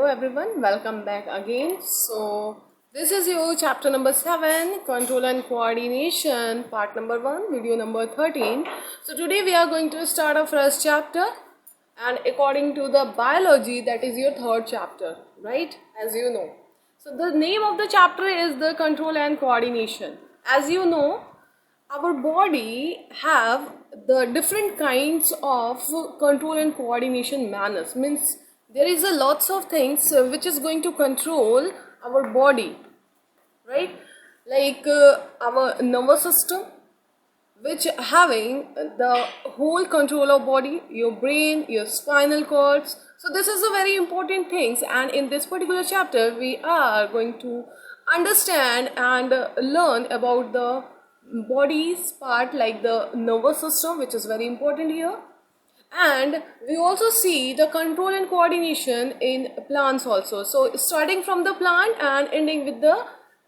everyone, welcome back again. So this is your chapter number 7, control and coordination, part number 1, video number 13. So today we are going to start our first chapter, and according to the biology, that is your third chapter, right, as you know. So the name of the chapter is the control and coordination. As you know, our body have the different kinds of control and coordination manners. Means there is a lots of things which is going to control our body, right? Like our nervous system, which having the whole control of body, your brain, your spinal cords. So this is a very important things, and in this particular chapter we are going to understand and learn about the body's part, like the nervous system, which is very important here. And we also see the control and coordination in plants also. So starting from the plant and ending with the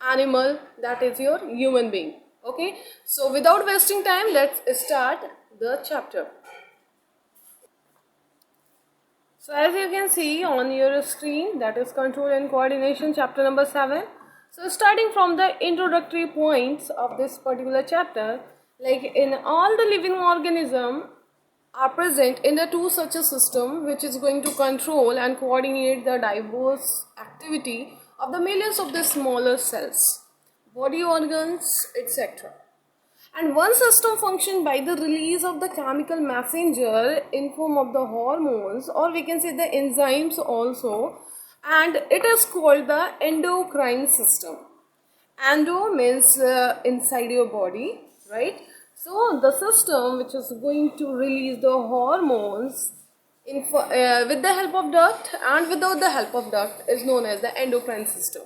animal, that is your human being. Okay, so without wasting time, let's start the chapter. So as you can see on your screen, that is control and coordination, chapter number 7. So starting from the introductory points of this particular chapter, like in all the living organism are present in the two such a system, which is going to control and coordinate the diverse activity of the millions of the smaller cells, body organs, etc. And one system functions by the release of the chemical messenger in form of the hormones, or we can say the enzymes also, and it is called the endocrine system. Endo means inside your body, right? So the system which is going to release the hormones with the help of duct and without the help of duct is known as the endocrine system.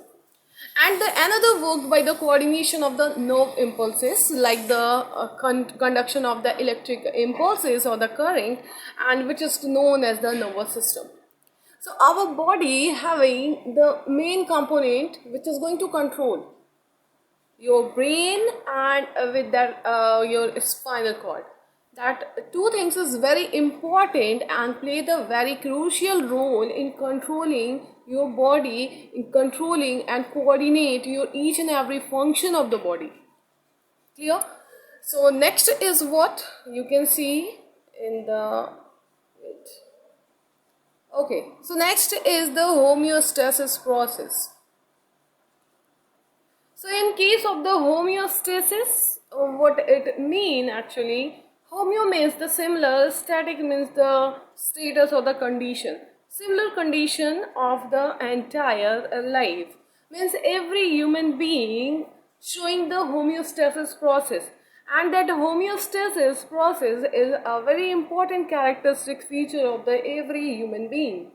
And the another worked by the coordination of the nerve impulses, like the conduction of the electric impulses or the current, and which is known as the nervous system. So our body having the main component which is going to control your brain and with that your spinal cord. That two things is very important and play the very crucial role in controlling your body, in controlling and coordinate your each and every function of the body. Clear? So next is what you can see in the okay. So next is the homeostasis process. So in case of the homeostasis, what it mean actually, homeo means the similar, static means the status or the condition. Similar condition of the entire life. Means every human being showing the homeostasis process. And that homeostasis process is a very important characteristic feature of the every human being.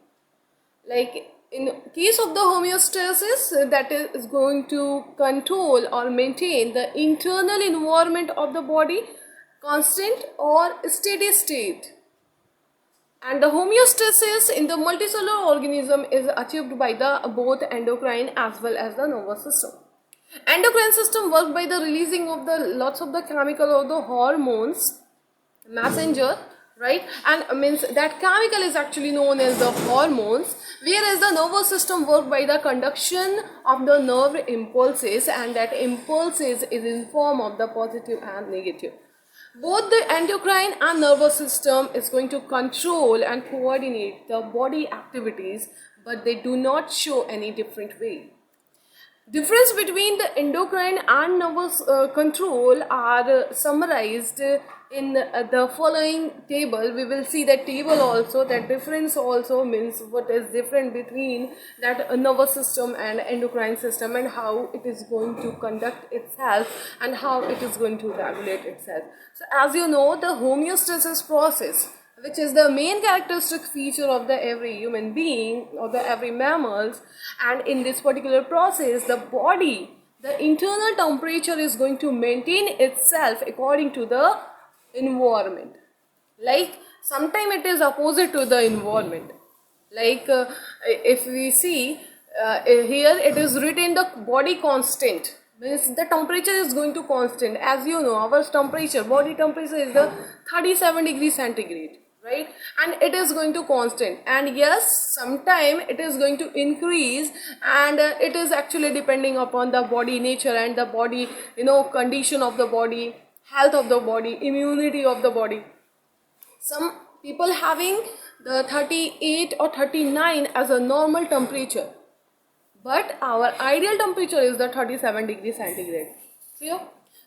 Like in case of the homeostasis, that is going to control or maintain the internal environment of the body constant or steady state. And the homeostasis in the multicellular organism is achieved by the both endocrine as well as the nervous system. Endocrine system work by the releasing of the lots of the chemical or the hormones messenger, right? And means that chemical is actually known as the hormones, whereas the nervous system work by the conduction of the nerve impulses, and that impulses is in form of the positive and negative. Both the endocrine and nervous system is going to control and coordinate the body activities, but they do not show any different way. Difference between the endocrine and nervous control are summarized in the following table. We will see that table also. That difference also means what is different between that nervous system and endocrine system, and how it is going to conduct itself and how it is going to regulate itself. So as you know, the homeostasis process, which is the main characteristic feature of the every human being or the every mammals, and in this particular process the body, the internal temperature is going to maintain itself according to the environment. Like sometimes it is opposite to the environment. Like if we see here it is written the body constant, means the temperature is going to constant. As you know, our temperature, body temperature is the 37 degrees centigrade. right? And it is going to constant, and yes, sometime it is going to increase, and it is actually depending upon the body nature and the body, condition of the body, health of the body, immunity of the body. Some people having the 38 or 39 as a normal temperature, but our ideal temperature is the 37 degrees centigrade. Clear?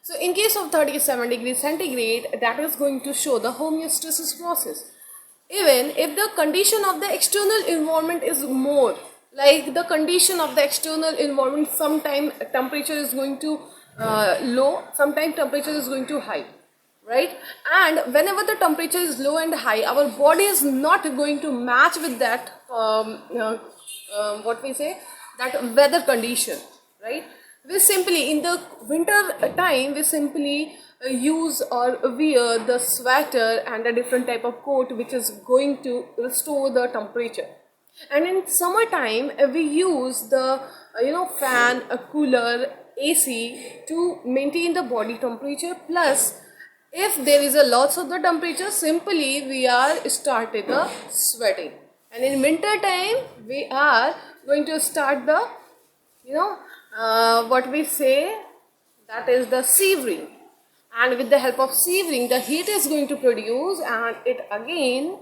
So in case of 37 degrees centigrade, that is going to show the homeostasis process. Even if the condition of the external environment is more, like the condition of the external environment, sometime temperature is going to low, sometime temperature is going to high, right? And whenever the temperature is low and high, our body is not going to match with that what we say, that weather condition, right? We simply, in the winter time, we simply use or wear the sweater and a different type of coat which is going to restore the temperature. And in summertime, we use the fan, a cooler, AC to maintain the body temperature. Plus, if there is a loss of the temperature, simply we are started the sweating. And in winter time, we are going to start the what we say, that is the severing, and with the help of severing, the heat is going to produce, and it again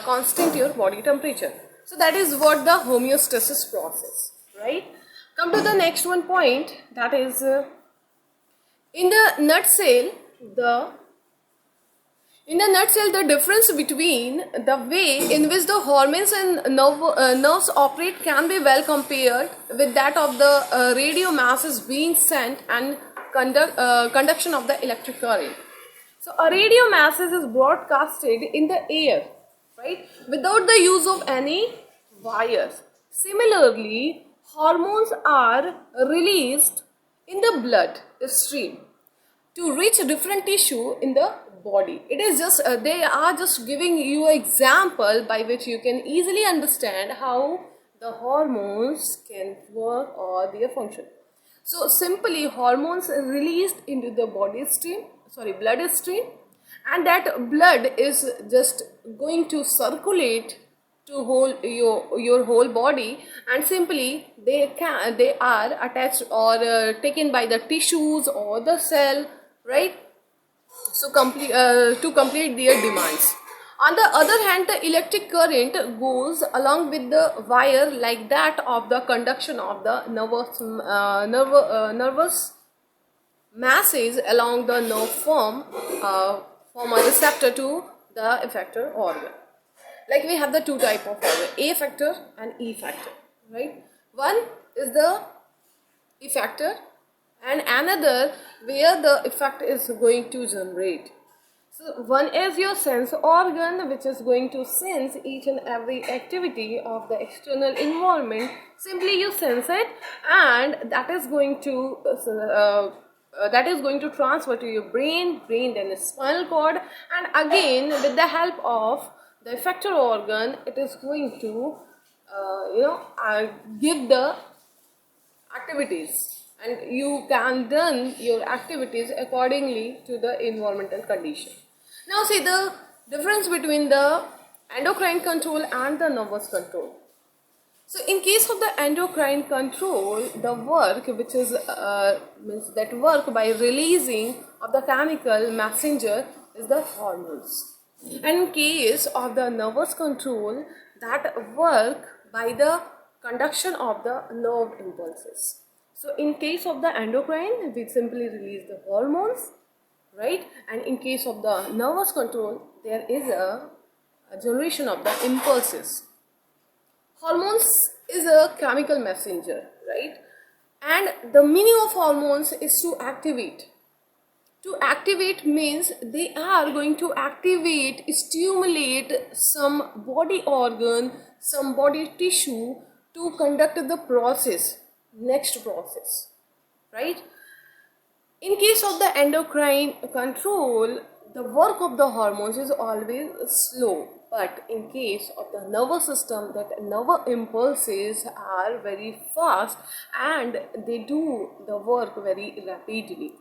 constant your body temperature. So that is what the homeostasis process, right? Come to the next one point, that is in the nutshell, the difference between the way in which the hormones and nerves operate can be well compared with that of the radio masses being sent and conduction of the electric current. So a radio masses is broadcasted in the air, right, without the use of any wires. Similarly, hormones are released in the blood stream to reach different tissue in the body. It is just they are just giving you an example by which you can easily understand how the hormones can work or their function. So simply, hormones are released into the blood stream, and that blood is just going to circulate to your whole body, and simply they are attached or taken by the tissues or the cell, right? So to complete their demands. On the other hand, the electric current goes along with the wire like that of the conduction of the nervous masses along the nerve form a receptor to the effector organ. Like we have the two type of organ, A factor and E factor, right? One is the effector, and another where the effect is going to generate. So one is your sense organ, which is going to sense each and every activity of the external environment. Simply you sense it, and that is going to transfer to your brain then the spinal cord, and again with the help of the effector organ, it is going to give the activities, and you can done your activities accordingly to the environmental condition. Now see the difference between the endocrine control and the nervous control. So in case of the endocrine control, the work which is means that work by releasing of the chemical messenger is the hormones. And in case of the nervous control, that work by the conduction of the nerve impulses. So in case of the endocrine, we simply release the hormones, right? And in case of the nervous control, there is a generation of the impulses. Hormones is a chemical messenger, right? And the meaning of hormones is to activate. To activate means they are going to activate, stimulate some body organ, some body tissue to conduct the process, next process, right? In case of the endocrine control, the work of the hormones is always slow, but in case of the nervous system, that nerve impulses are very fast and they do the work very rapidly.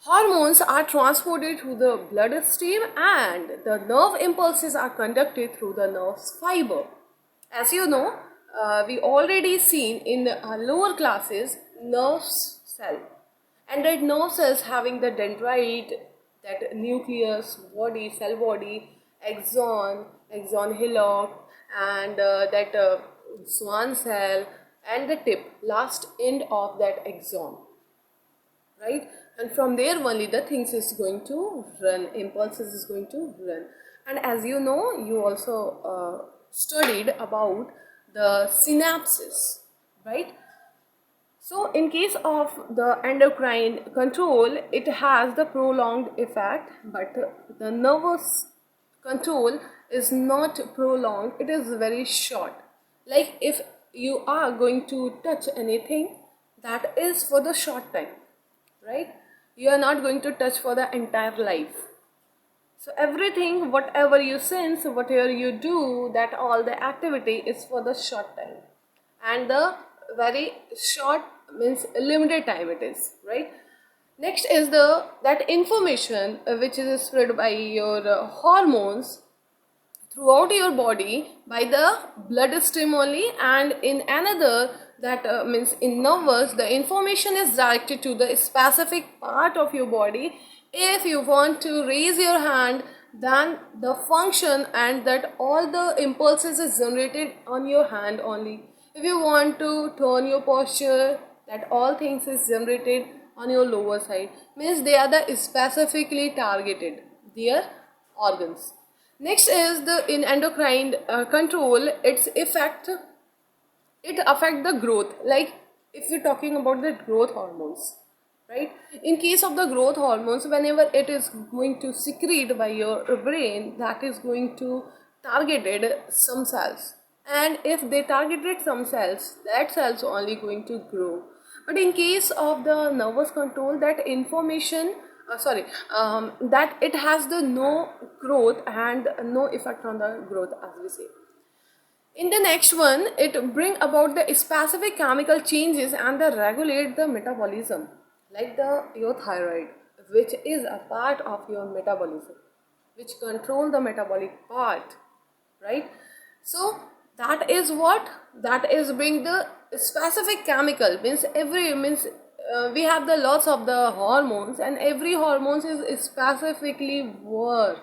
Hormones are transported through the bloodstream and the nerve impulses are conducted through the nerve fiber. As you know, we already seen in lower classes nerve cell, and that nerve cells having the dendrite, that nucleus, body, cell body, axon hillock, and that Schwann cell, and the tip, last end of that axon, right? And from there only the things is going to run, impulses is going to run. And as you know, you also studied about the synapses, right? So in case of the endocrine control, it has the prolonged effect, but the nervous control is not prolonged, it is very short. Like if you are going to touch anything, that is for the short time, right? You are not going to touch for the entire life. So everything, whatever you sense, whatever you do, that all the activity is for the short time, and the very short means limited time it is, right? Next is the that information which is spread by your hormones throughout your body by the blood stream only, and in another that means in nervous, the information is directed to the specific part of your body. If you want to raise your hand, then the function and that all the impulses is generated on your hand only. If you want to turn your posture, that all things is generated on your lower side, means they are the specifically targeted, their organs. Next is the in endocrine control, its effect, it affect the growth. Like if we're talking about the growth hormones, right? In case of the growth hormones, whenever it is going to secrete by your brain, that is going to targeted some cells, and if they targeted some cells, that cells only going to grow. But in case of the nervous control, that information that it has the no growth and no effect on the growth, as we say. In the next one, it bring about the specific chemical changes and the regulate the metabolism, like the your thyroid, which is a part of your metabolism, which control the metabolic part, right? So that is what, that is bring the specific chemical, means every means we have the lots of the hormones, and every hormones is specifically work.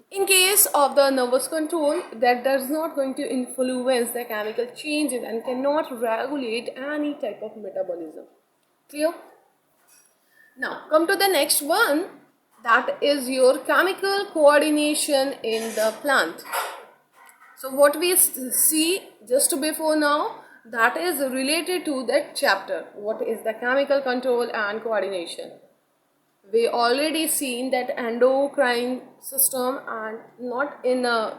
In case of the nervous control, that does not going to influence the chemical changes and cannot regulate any type of metabolism. Clear? Now come to the next one, that is your chemical coordination in the plant. So what we see just before now, that is related to that chapter, what is the chemical control and coordination. We already seen that endocrine system, and not in a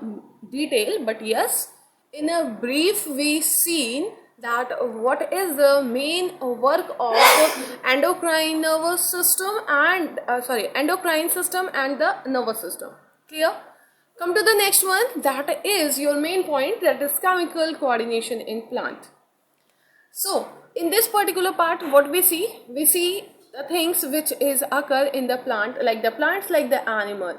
detail, but yes, in a brief we seen that what is the main work of endocrine nervous system and endocrine system and the nervous system. Clear? Come to the next one, that is your main point, that is chemical coordination in plant. So in this particular part, what we see the things which is occur in the plant, like the plants, like the animal.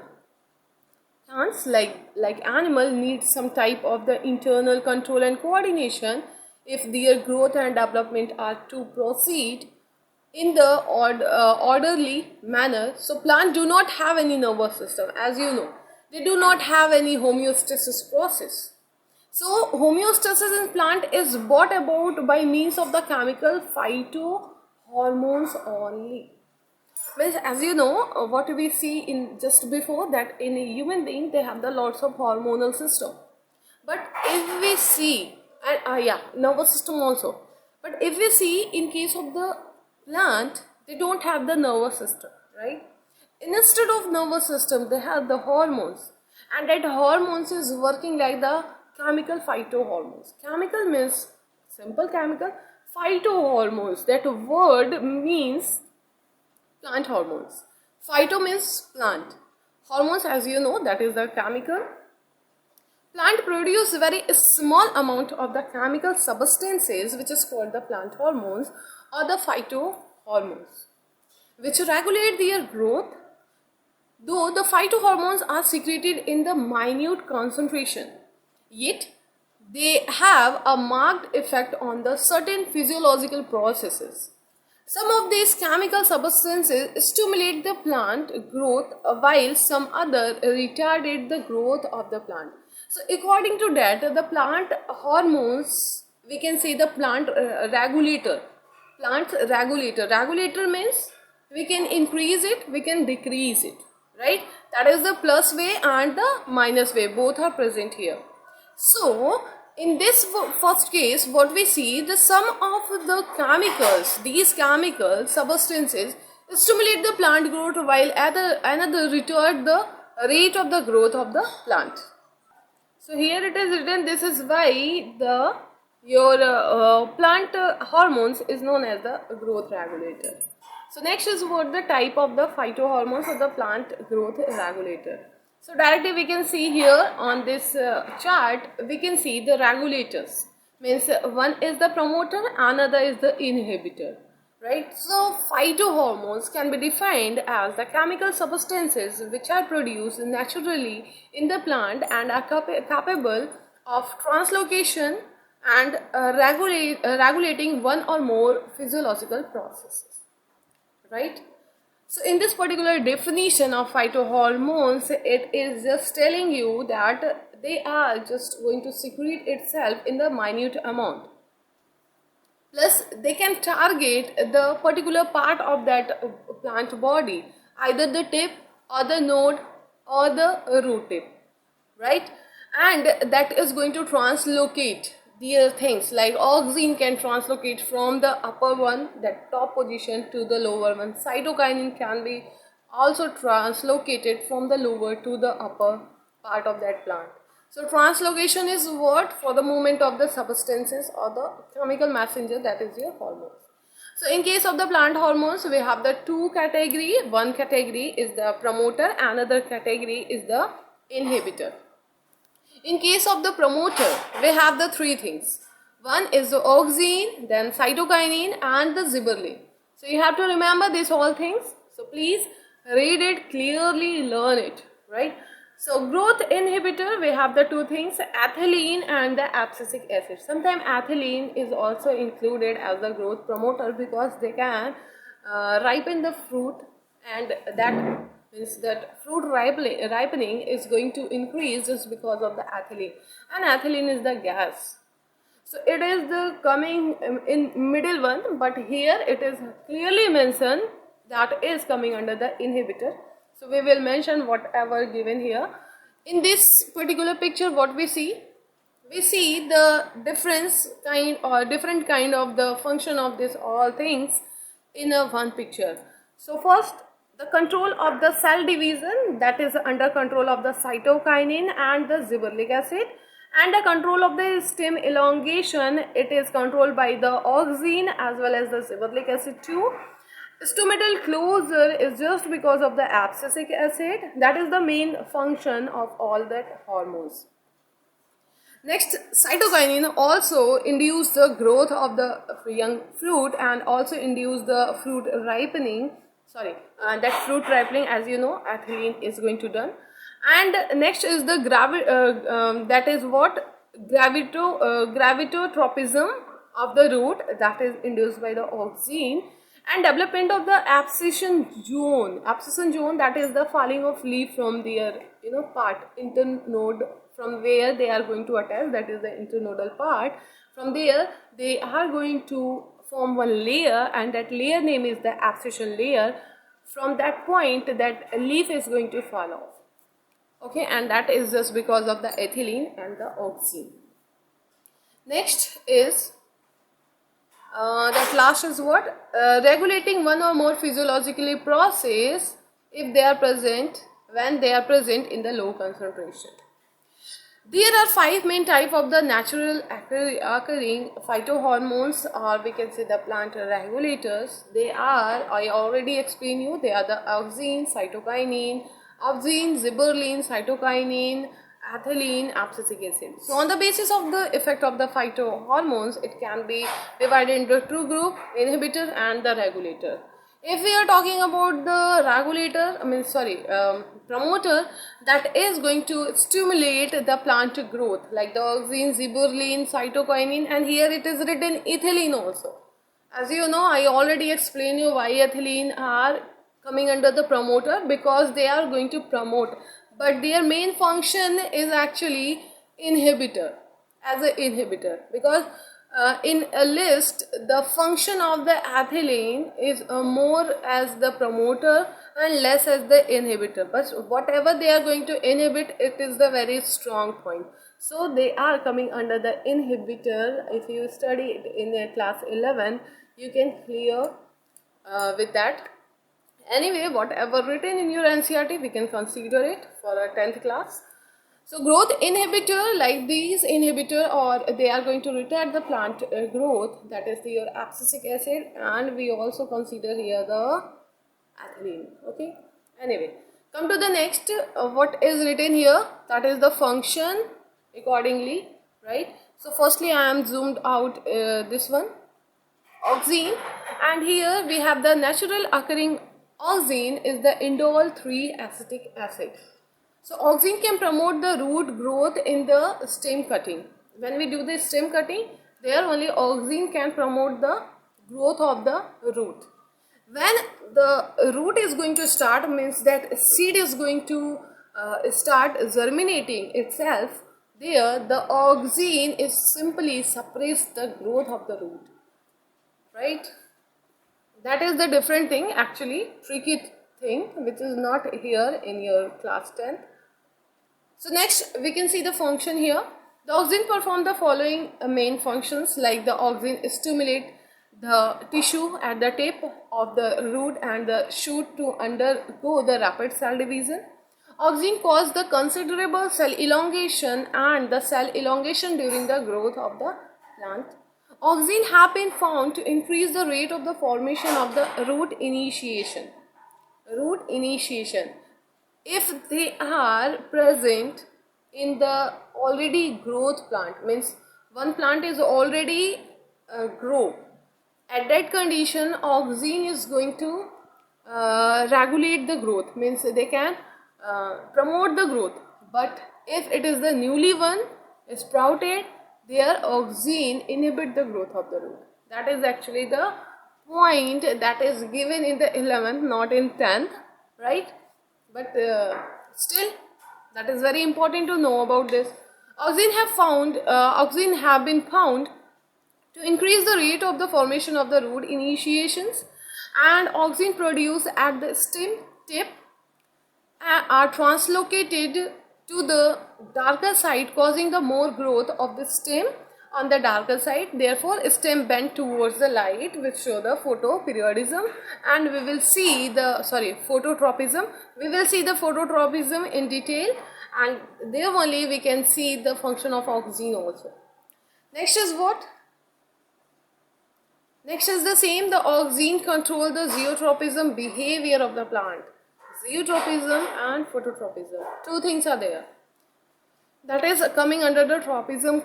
Plants like animal need some type of the internal control and coordination if their growth and development are to proceed in the orderly manner. So plant do not have any nervous system, as you know. They do not have any homeostasis process. So homeostasis in plant is brought about by means of the chemical phytohormones only. Well, as you know, what we see in just before, that in a human being they have the lots of hormonal system. But if we see, and nervous system also. But if we see in case of the plant, they don't have the nervous system, right? Instead of nervous system, they have the hormones, and that hormones is working like the chemical phytohormones. Chemical means simple chemical, phytohormones. That word means plant hormones. Phyto means plant. Hormones, as you know, that is the chemical. Plant produce very small amount of the chemical substances which is called the plant hormones or the phytohormones. which regulate their growth, though the phytohormones are secreted in the minute concentration, yet they have a marked effect on the certain physiological processes. Some of these chemical substances stimulate the plant growth while some other retarded the growth of the plant. So according to that, the plant hormones, we can say the plant regulator. Plant regulator. Regulator means we can increase it, we can decrease it, right? That is the plus way and the minus way. Both are present here. So in this first case, what we see, the sum of the chemicals, these chemical substances stimulate the plant growth while another retard the rate of the growth of the plant. So here it is written, this is why the your plant hormones is known as the growth regulator. So next is what the type of the phytohormones or the plant growth regulator. So directly we can see here on this chart, we can see the regulators. Means one is the promoter, another is the inhibitor. Right? So phytohormones can be defined as the chemical substances which are produced naturally in the plant and are capable of translocation and regulating one or more physiological processes. Right? So in this particular definition of phytohormones, it is just telling you that they are just going to secrete itself in the minute amount. Plus they can target the particular part of that plant body, either the tip or the node or the root tip, right? And that is going to translocate the things like auxin can translocate from the upper one, that top position, to the lower one. Cytokinin can be also translocated from the lower to the upper part of that plant. So translocation is what? For the movement of the substances or the chemical messenger, that is your hormones. So in case of the plant hormones, we have the two category. One category is the promoter, another category is the inhibitor. In case of the promoter, we have the three things. One is the auxin, then cytokinin and the gibberellin. So you have to remember these all things. So please read it clearly, learn it, right? So growth inhibitor, we have the two things, ethylene and the abscisic acid. Sometimes ethylene is also included as the growth promoter because they can ripen the fruit, and that means that fruit ripening is going to increase just because of the ethylene, and ethylene is the gas. So it is the coming in middle one, but here it is clearly mentioned that is coming under the inhibitor. So we will mention whatever given here. In this particular picture, what we see the difference kind or different kind of the function of this all things in a one picture. So first, the control of the cell division, that is under control of the cytokinin and the gibberellic acid, and the control of the stem elongation, it is controlled by the auxin as well as the gibberellic acid too. Stomatal closure is just because of the abscisic acid. That is the main function of all that hormones. Next, cytokinin also induce the growth of the young fruit and also induce the fruit ripening. That fruit ripening, as you know, ethylene is going to done. And next is the that is what gravitotropism of the root, that is induced by the auxin, and development of the abscission zone. Abscission zone, that is the falling of leaf from their part, internode, from where they are going to attach, that is the internodal part. From there they are going to form one layer, and that layer name is the abscission layer. From that point, that leaf is going to fall off. Okay, and that is just because of the ethylene and the auxin. Next is that last is what? Regulating one or more physiologically process if they are present, when they are present in the low concentration. There are 5 main types of the natural occurring phytohormones, or we can say the plant regulators. They are, I already explained you, they are the auxin, cytokinin, gibberellin, cytokinin, ethylene, abscisic acid. So on the basis of the effect of the phytohormones, it can be divided into two groups, inhibitor and the regulator. If we are talking about the regulator, promoter, that is going to stimulate the plant growth, like the auxin, zebuerlin, cytokinin, and here it is written ethylene also. As you know, I already explained you why ethylene are coming under the promoter, because they are going to promote, but their main function is actually inhibitor, as an inhibitor, because in a list the function of the ethylene is more as the promoter and less as the inhibitor, but whatever they are going to inhibit, it is the very strong point, so they are coming under the inhibitor. If you study it in class 11, you can clear with that. Anyway, whatever written in your NCERT, we can consider it for a 10th class. So growth inhibitor, like these inhibitor, or they are going to retard the plant growth, that is your abscisic acid, and we also consider here the ethylene. Okay. Anyway, come to the next. What is written here? That is the function accordingly, right? So firstly, I am zoomed out this one, auxin, and here we have the natural occurring auxin is the indole 3 acetic acid. So auxin can promote the root growth in the stem cutting. When we do the stem cutting, there only auxin can promote the growth of the root. When the root is going to start, means that seed is going to start germinating itself, there the auxin is simply suppress the growth of the root, right? That is the different thing, actually tricky thing, which is not here in your class 10. So next we can see the function here. The auxin perform the following main functions, like the auxin stimulate the tissue at the tip of the root and the shoot to undergo the rapid cell division. Auxin cause the considerable cell elongation and the cell elongation during the growth of the plant. Auxin have been found to increase the rate of the formation of the root initiation. Root initiation, if they are present in the already growth plant, means one plant is already grow, at that condition auxin is going to regulate the growth, means they can promote the growth. But if it is the newly one sprouted, their auxin inhibit the growth of the root. That is actually the point that is given in the 11th, not in 10th, right? But still, that is very important to know about this. Auxin have been found to increase the rate of the formation of the root initiations, and auxin produced at the stem tip are translocated to the darker side, causing the more growth of the stem on the darker side. Therefore, stem bent towards the light, which show the photoperiodism, and we will see the phototropism. We will see the phototropism in detail, and there only we can see the function of auxin also. Next is what? Next is the same. The auxin control the zeotropism behavior of the plant. Zeotropism and phototropism, two things are there. That is coming under the tropism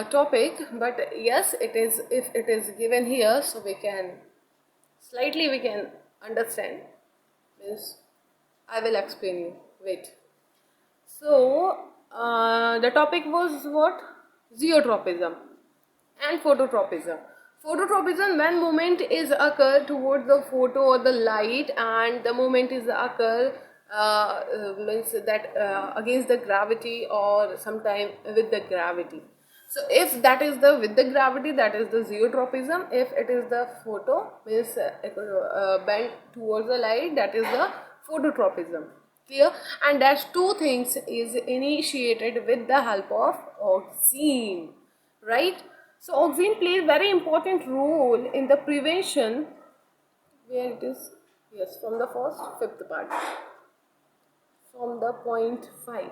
topic, but yes, it is, if it is given here, so we can understand. Means I will explain you. Wait. So the topic was what? Zeotropism and phototropism. Phototropism, when movement is occur towards the photo or the light, and the movement is occur means that against the gravity or sometime with the gravity. So if that is the with the gravity, that is the zeotropism. If it is the photo, means bent towards the light, that is the phototropism. Clear? And that two things is initiated with the help of auxin, right? So auxin plays very important role in the prevention, where it is, yes, from the fifth part, from the point 5.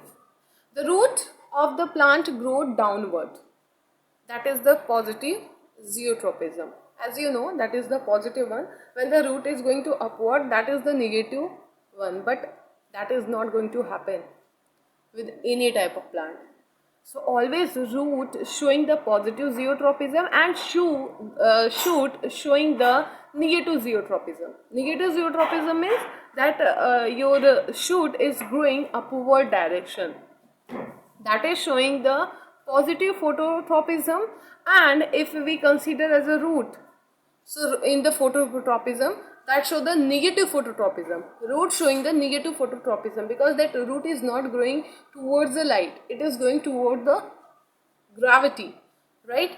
The root of the plant grow downward. That is the positive zeotropism. As you know, that is the positive one. When the root is going to upward, that is the negative one. But that is not going to happen with any type of plant. So always root showing the positive zeotropism and shoot showing the negative zeotropism. Negative zeotropism means that your shoot is growing upward direction. That is showing the positive phototropism. And if we consider as a root, so in the phototropism, that show the negative phototropism. Root showing the negative phototropism because that root is not growing towards the light, it is going toward the gravity, right?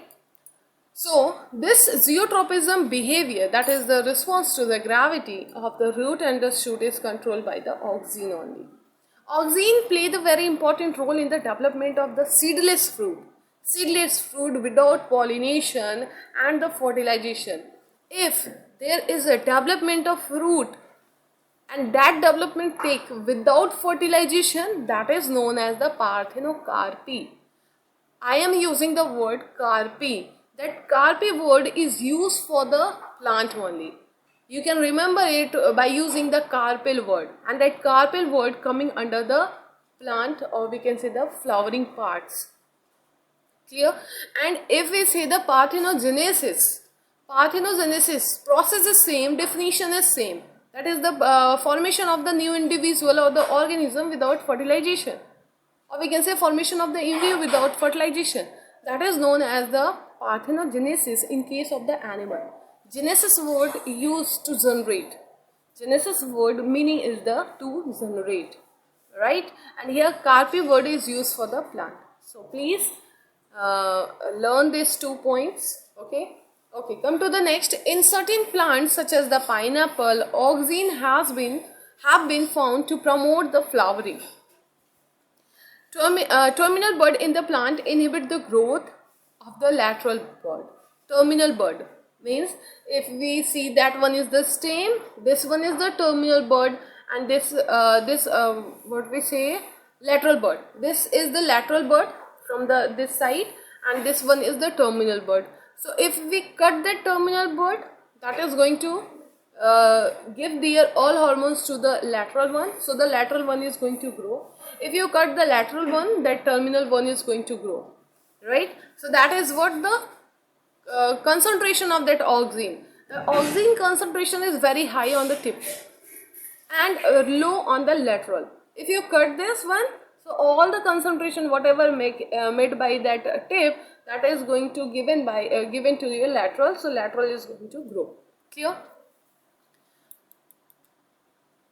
So this zeotropism behavior, that is the response to the gravity of the root and the shoot, is controlled by the auxine only. Auxine play the very important role in the development of the seedless fruit. Seedless fruit without pollination and the fertilization. If there is a development of root and that development take without fertilization, that is known as the parthenocarpy. I am using the word carpy. That carpy word is used for the plant only. You can remember it by using the carpel word, and that carpel word coming under the plant, or we can say the flowering parts. Clear? And if we say the parthenogenesis process is same, definition is same. That is the formation of the new individual or the organism without fertilization, or we can say formation of the embryo without fertilization. That is known as the parthenogenesis in case of the animal. Genesis word used to generate. Genesis word meaning is the to generate, right? And here carpy word is used for the plant. So please learn these 2 points. Okay. Come to the next. In certain plants such as the pineapple, auxine have been found to promote the flowering. Terminal bud in the plant inhibit the growth of the lateral bud. Terminal bud means if we see that one is the stem, this one is the terminal bud, and this what we say lateral bud. This is the lateral bud from this side, and this one is the terminal bud. So if we cut the terminal bud, that is going to give their all hormones to the lateral one, so the lateral one is going to grow. If you cut the lateral one, that terminal one is going to grow, right? So that is what the concentration of that auxine. The auxine concentration is very high on the tip and low on the lateral. If you cut this one, so all the concentration whatever made by that tip, that is going to given to your lateral, so lateral is going to grow. Clear?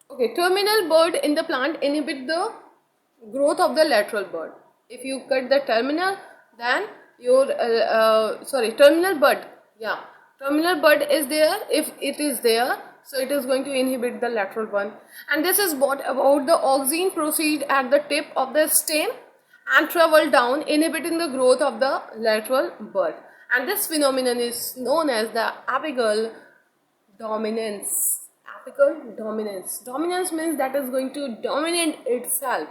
Okay, terminal bud in the plant inhibit the growth of the lateral bud. If you cut the terminal, then your terminal bud, terminal bud is there. If it is there, so it is going to inhibit the lateral one. And this is what about the auxine proceed at the tip of the stem and travel down, inhibiting the growth of the lateral bud. And this phenomenon is known as the apical dominance. Apical dominance. Dominance means that is going to dominate itself.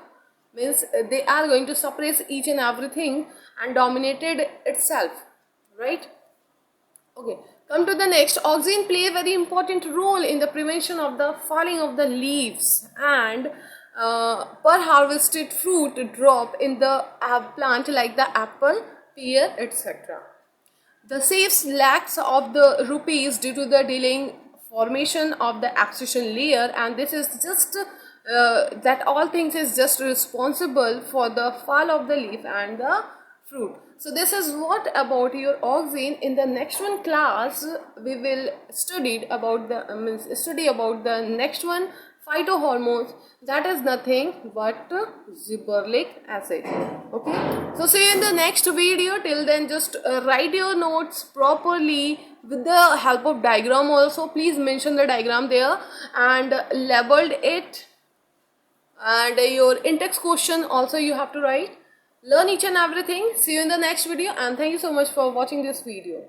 Means they are going to suppress each and everything and dominated itself, right? Okay, come to the next. Auxine play a very important role in the prevention of the falling of the leaves and per harvested fruit drop in the plant like the apple, pear, etc. The saves lacks of the rupees due to the delaying formation of the accession layer, and this is just that all things is just responsible for the fall of the leaf and the fruit. So this is what about your auxine. In the next one class we will study about the next one, phytohormones, that is nothing but gibberellic acid. Okay, so see you in the next video. Till then, just write your notes properly with the help of diagram also. Please mention the diagram there and labeled it, and your in-text question also you have to write. Learn each and everything. See you in the next video, and thank you so much for watching this video.